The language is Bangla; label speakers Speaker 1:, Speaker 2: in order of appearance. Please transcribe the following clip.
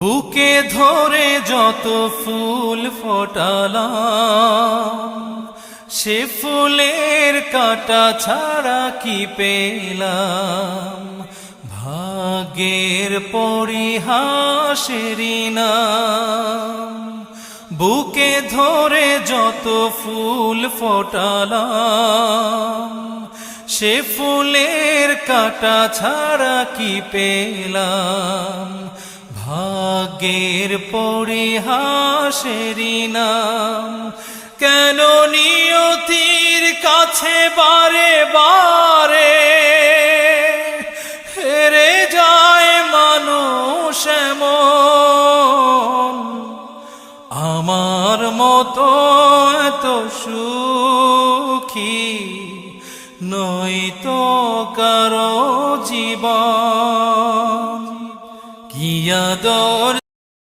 Speaker 1: বুকে ধরে যত ফুল ফোটালাম, সে ফুলের কাঁটা ছাড়া কি পেলাম। ভাগ্যের পরিহাসেরই নাম। বুকে ধরে যত ফুল ফোটালাম, সে ফুলের কাঁটা ছাড়া কি পেলাম। ভাগ্যের পরিহাসেরই নাম। কেন নিয়তির কাছে বারে বারে হেরে যায় মানুষ এমন। আমার মতো এত সুখী নয়তো কারো জীবন। কি আদর